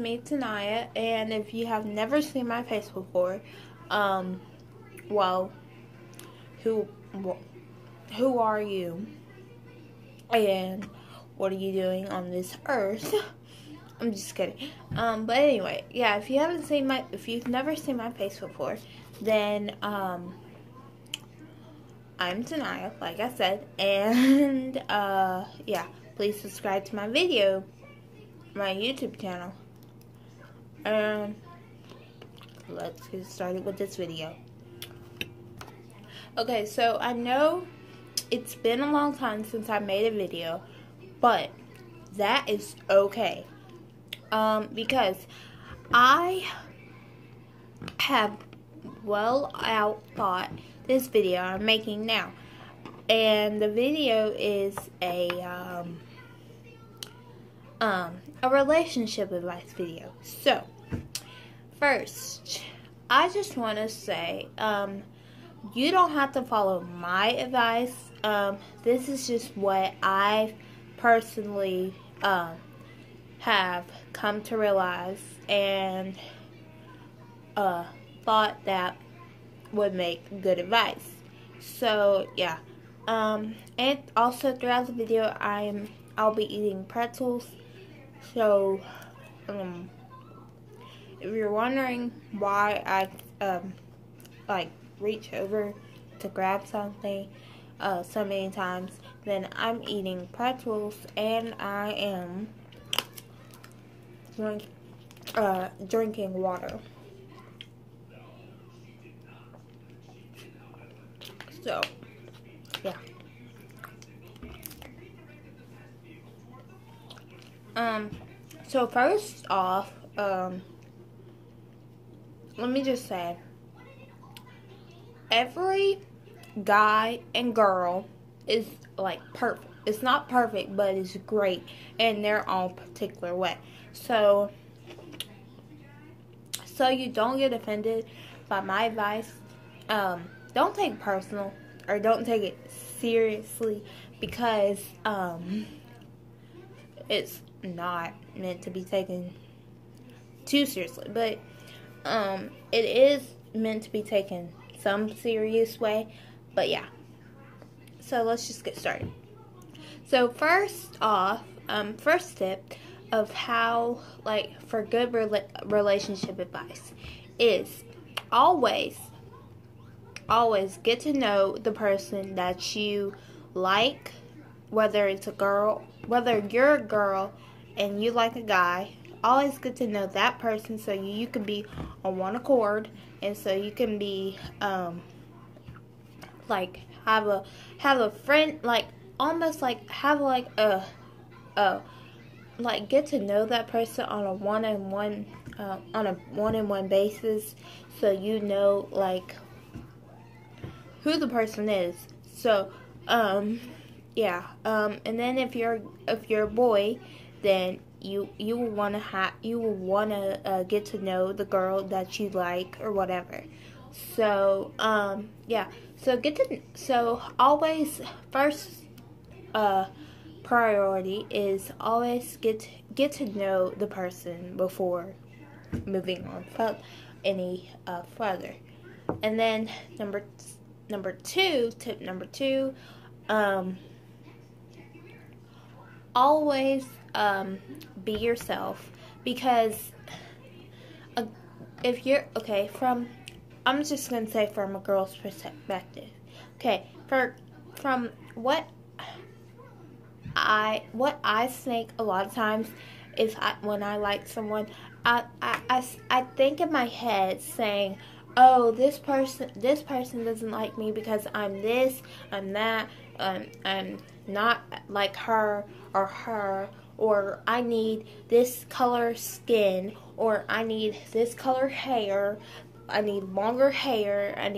me, Tanaya, and if you have never seen my face before, well, who are you, and what are you doing on this earth? I'm just kidding. But anyway, yeah, if you've never seen my face before, then, I'm Tanaya, like I said, and, yeah, please subscribe to my YouTube channel. Let's get started with this video. Okay, so I know it's been a long time since I made a video, but that is okay. Because I have well out thought this video I'm making now, and the video is a relationship advice video. So first, I just want to say, you don't have to follow my advice. This is just what I personally have come to realize and thought that would make good advice. So yeah, and also throughout the video I'll be eating pretzels. So if you're wondering why I like reach over to grab something so many times, then I'm eating pretzels and I am drinking water. So, yeah. So first off, let me just say, every guy and girl is like perfect. It's not perfect, but it's great in their own particular way. So you don't get offended by my advice. Don't take it personal, or don't take it seriously, because it's not meant to be taken too seriously. But it is meant to be taken some serious way. But yeah. So let's just get started. So first off, first tip of how, like, for good relationship advice is always get to know the person that you like, whether it's a girl, whether you're a girl and you like a guy. Always get to know that person so you can be on one accord, and so you can be like have a friend, like almost like have like a like get to know that person on a one-on-one basis, so you know like who the person is. So yeah, and then if you're a boy, then you will want to get to know the girl that you like or whatever. So yeah, so always first priority is always get to know the person before moving on any further. And then tip number two, always be yourself, because if you're I'm just gonna say from a girl's perspective. Okay, from what I think a lot of times is when I like someone, I think in my head saying, oh, this person doesn't like me because I'm this, I'm that, I'm not like her, or I need this color skin, or I need this color hair, I need longer hair, I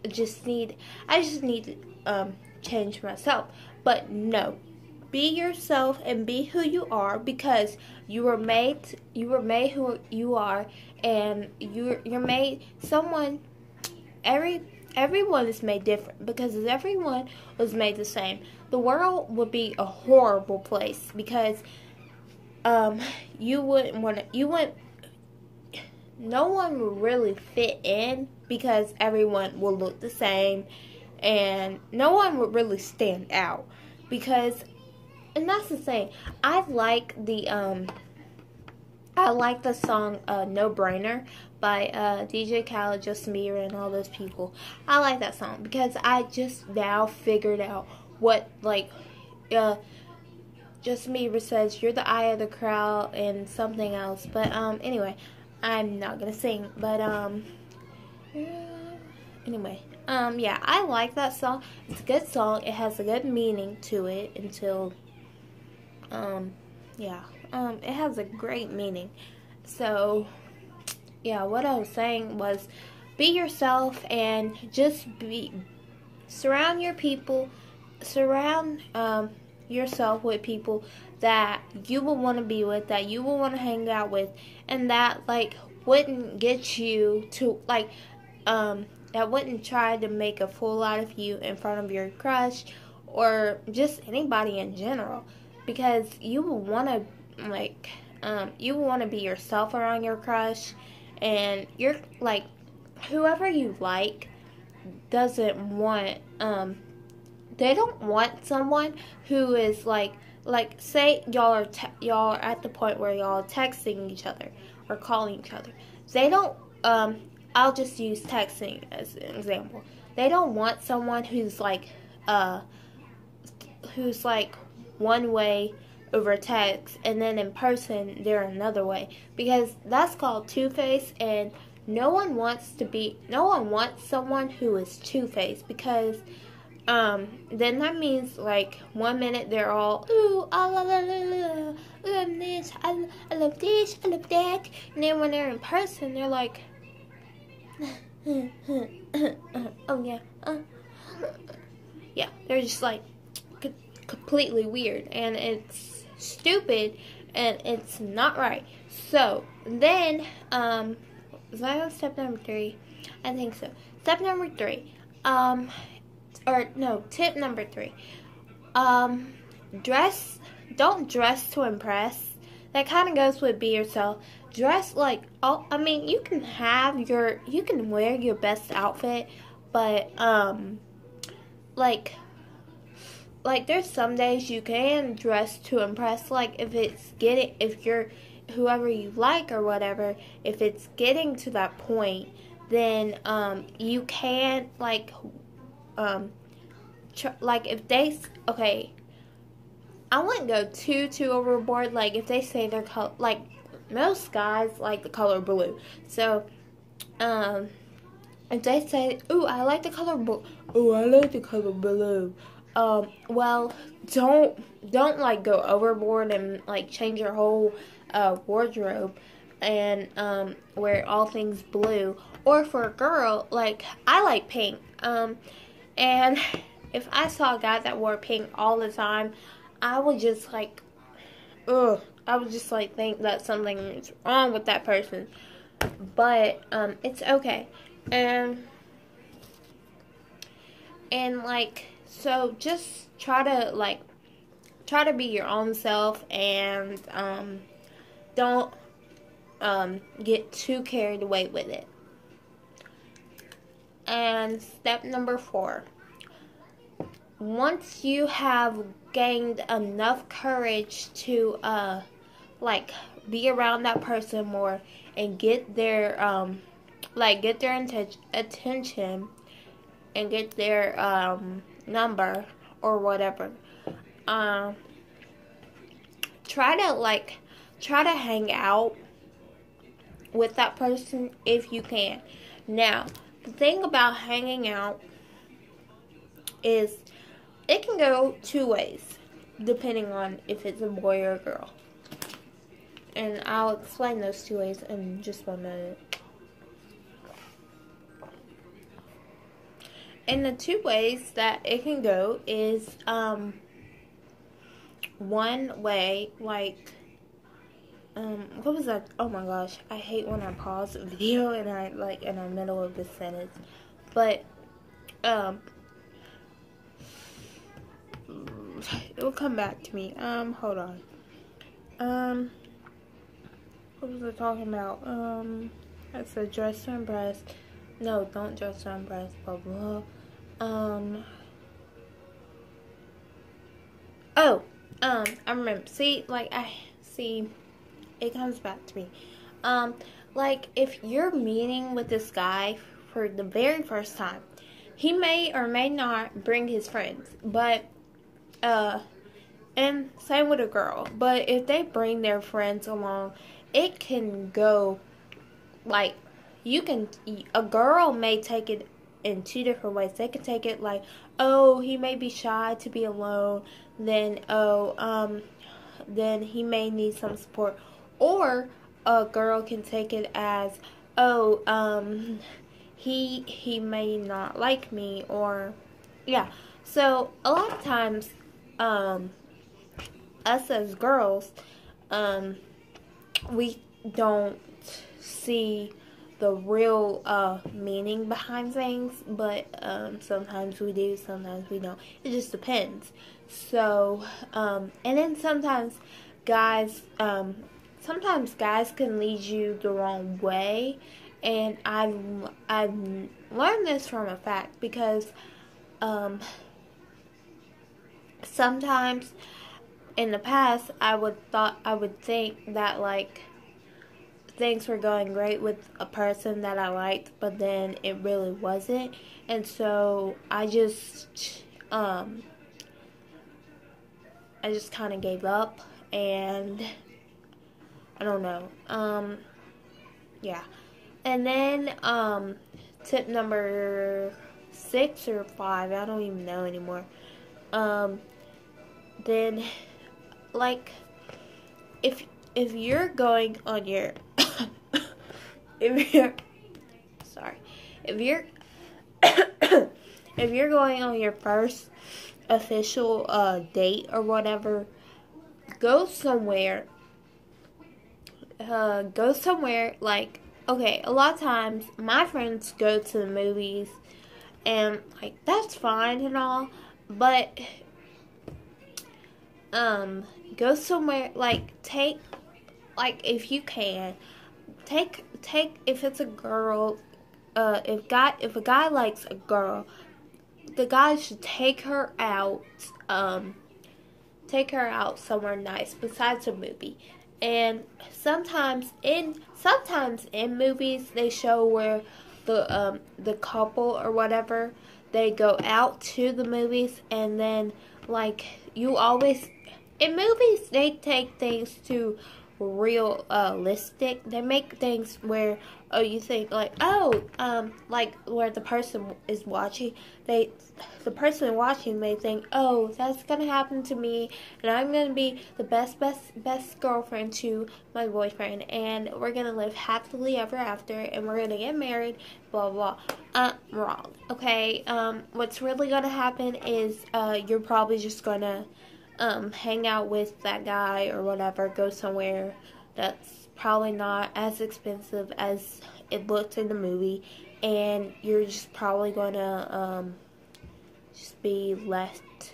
just need to change myself. But no, be yourself and be who you are, because you were made who you are, and you're made everyone is made different, because if everyone was made the same, the world would be a horrible place, because you wouldn't no one will really fit in because everyone will look the same, and no one would really stand out because, and that's the thing. I like the song No Brainer by DJ Khaled, Justin Bieber, and all those people. I like that song because I just now figured out what, like, Justin Bieber says, you're the eye of the crowd and something else. But anyway, I'm not going to sing. But anyway, yeah, I like that song. It's a good song. It has a good meaning to it until, yeah. It has a great meaning. So, yeah, what I was saying was be yourself and just surround yourself with people that you will want to be with, that you will want to hang out with, and that, like, wouldn't get you to, like, that wouldn't try to make a fool out of you in front of your crush or just anybody in general, because you will want to, like, you want to be yourself around your crush, and you're, like, whoever you like doesn't want, they don't want someone who is, like, say y'all are at the point where y'all are texting each other or calling each other. They don't, I'll just use texting as an example. They don't want someone who's like one way over text, and then in person they're another way, because that's called two-faced, and no one wants someone who is two-faced, because then that means, like, 1 minute they're all, ooh, ah, la, la, la, la, I love this, I love this, I love that, and then when they're in person they're like, oh yeah, yeah, they're just like completely weird, and it's stupid, and it's not right. So then, was I on step number 3? I think so. Step number 3, tip number 3. Don't dress to impress. That kind of goes with be yourself. Dress like, you can wear your best outfit, but, like there's some days you can dress to impress, like if you're whoever you like or whatever, if it's getting to that point, then, you can, like if they, okay, I wouldn't go too overboard, like if they say their color, like most guys like the color blue, so, if they say, ooh, I like the color blue, ooh, I like the color blue, well, don't like go overboard and like change your whole wardrobe and wear all things blue. Or for a girl, like, I like pink, and if I saw a guy that wore pink all the time, I would just like, I would just like think that something is wrong with that person. But it's okay, and like, so just try to be your own self, and don't get too carried away with it. And step number 4. Once you have gained enough courage to be around that person more and get their attention and get their number or whatever, try to hang out with that person if you can. Now, the thing about hanging out is it can go 2 ways depending on if it's a boy or a girl, and I'll explain those 2 ways in just 1 minute. And the 2 ways that it can go is, one way, like, what was that? Oh my gosh, I hate when I pause the video and I, like, in the middle of the sentence. But, it'll come back to me. Hold on. What was I talking about? I said dress to impress. No, don't dress to impress. Blah blah. I remember. See, it comes back to me. Like if you're meeting with this guy for the very first time, he may or may not bring his friends, but and same with a girl. But if they bring their friends along, it can go like a girl may take it in two different ways. They can take it like, oh, he may be shy to be alone, then then he may need some support. Or a girl can take it as, oh, he may not like me, or yeah. So a lot of times, us as girls, we don't see the real meaning behind things, but sometimes we do, sometimes we don't. It just depends. So, and then sometimes guys can lead you the wrong way, and I've learned this from a fact, because sometimes in the past I would think that like things were going great with a person that I liked, but then it really wasn't, and so I just kind of gave up, and I don't know. Yeah. And then tip number 6 or 5, I don't even know anymore. Then like if you're going on your if you're going on your first official date or whatever, go somewhere like, okay, a lot of times my friends go to the movies, and like that's fine and all, but go somewhere like if you can take if it's a girl, if a guy likes a girl, the guy should take her out somewhere nice besides a movie. And sometimes in movies they show where the couple or whatever, they go out to the movies, and then like you always in movies they take things to realistic. They make things where you think like, like where the person is watching, the person watching may think, oh, that's gonna happen to me, and I'm gonna be the best girlfriend to my boyfriend, and we're gonna live happily ever after, and we're gonna get married, blah blah. Wrong. Okay. What's really gonna happen is you're probably just gonna hang out with that guy or whatever, go somewhere that's probably not as expensive as it looked in the movie, and you're just probably gonna just be left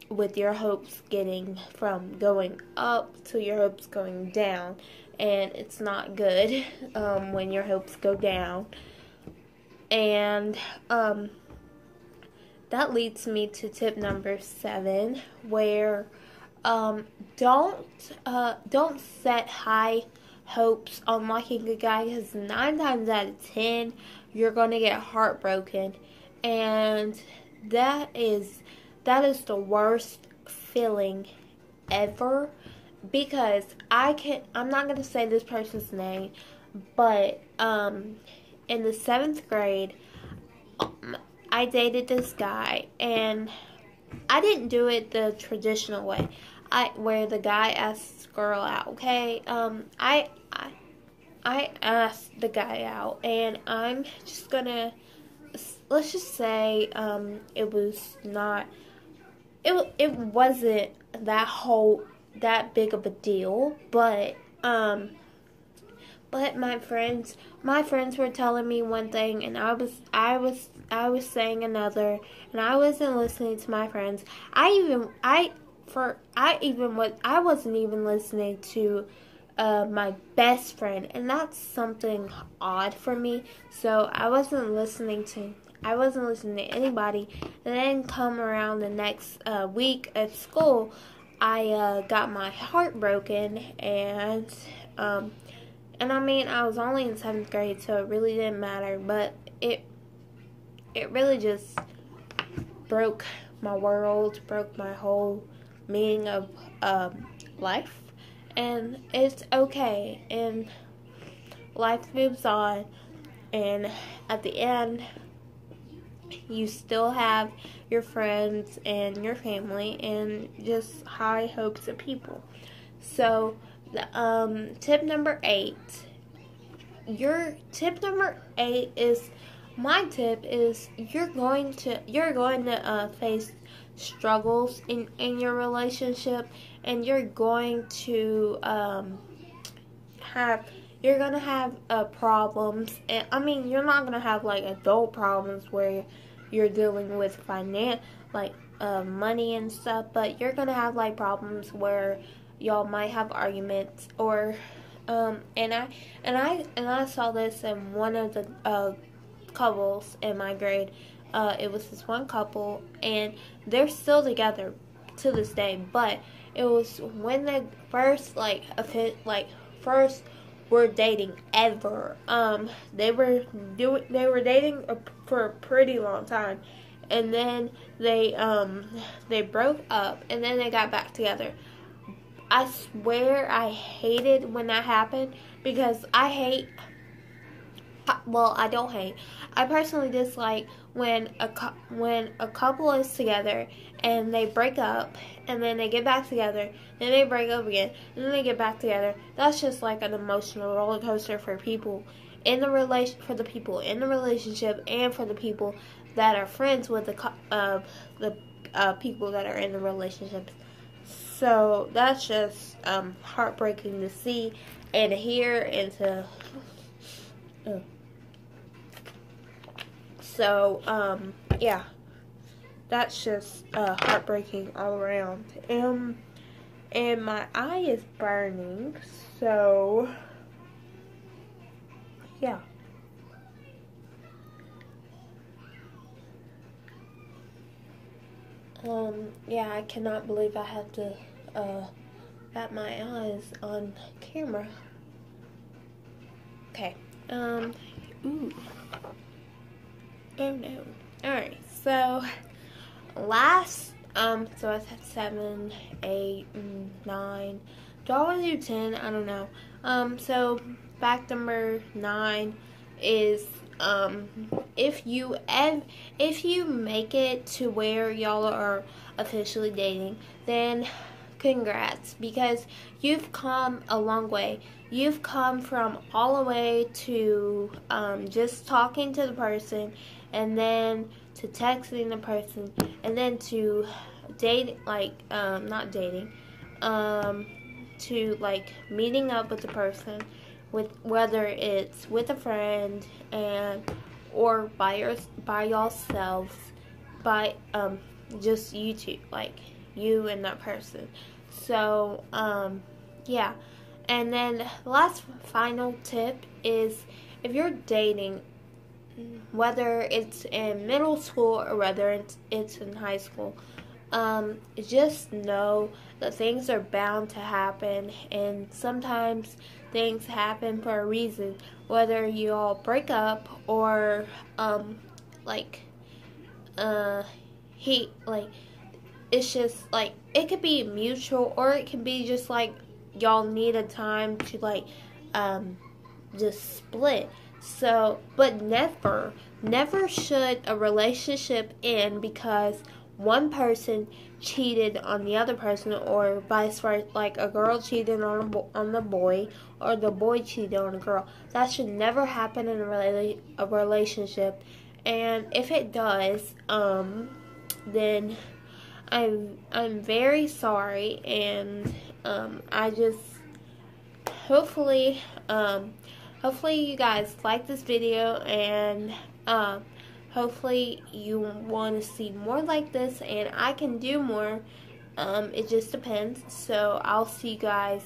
with your hopes getting from going up to your hopes going down, and it's not good when your hopes go down. And that leads me to tip number 7, where don't set high hopes on liking a guy, because 9 times out of 10 you're gonna get heartbroken, and that is the worst feeling ever. Because I'm not gonna say this person's name, but in the 7th grade, I dated this guy, and I didn't do it the traditional way, where the guy asks the girl out. Okay, I asked the guy out, and I'm just gonna, let's just say, it wasn't that big of a deal, but my friends were telling me one thing, and I was saying another, and I wasn't listening to my friends. I wasn't even listening to my best friend, and that's something odd for me. So I wasn't listening to anybody. And then come around the next week at school, I got my heart broken, and I mean, I was only in 7th grade, so it really didn't matter, but it really just broke my world, broke my whole meaning of life. And it's okay, and life moves on, and at the end, you still have your friends and your family and just high hopes of people. So, tip number 8. Your tip number 8 is, my tip is, you're going to face struggles in your relationship, and you're going to have problems. And I mean, you're not gonna have like adult problems where you're dealing with money and stuff, but you're gonna have like problems where y'all might have arguments, or and I saw this in one of the couples in my grade. It was this one couple, and they're still together to this day, but it was when they first first were dating ever. They were dating for a pretty long time, and then they broke up, and then they got back together. I swear I hated when that happened, because I don't hate. I personally dislike when a couple is together and they break up, and then they get back together, then they break up again, and then they get back together. That's just like an emotional roller coaster for people in the for the people in the relationship, and for the people that are friends with the people that are in the relationship. So that's just heartbreaking to see and to hear and to. So, yeah, that's just heartbreaking all around. And my eye is burning, so, yeah. Yeah, I cannot believe I have to bat my eyes on camera. Okay, ooh. Oh no. Alright, so last, so I said 7, 8, 9. Do I want to do 10? I don't know. So fact number 9 is, if you make it to where y'all are officially dating, then congrats, because you've come a long way. You've come from all the way to just talking to the person, and then to texting the person, and then to to like meeting up with the person, with whether it's with a friend or by yourselves, by just you two, like you and that person. So yeah. And then the last final tip is, if you're dating, whether it's in middle school or whether it's in high school, just know that things are bound to happen, and sometimes things happen for a reason, whether you all break up or it's just like, it could be mutual, or it can be just like y'all need a time to just split. So, but never should a relationship end because one person cheated on the other person, or vice versa, like a girl cheated on the boy, or the boy cheated on a girl. That should never happen in a relationship. And if it does, then I'm very sorry, and I just hopefully you guys like this video, and hopefully you want to see more like this, and I can do more. It just depends. So I'll see you guys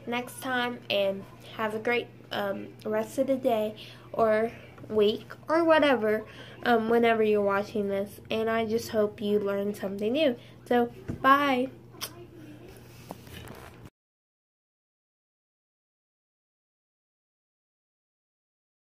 next time, and have a great rest of the day or week or whatever, whenever you're watching this. And I just hope you learned something new. So, bye.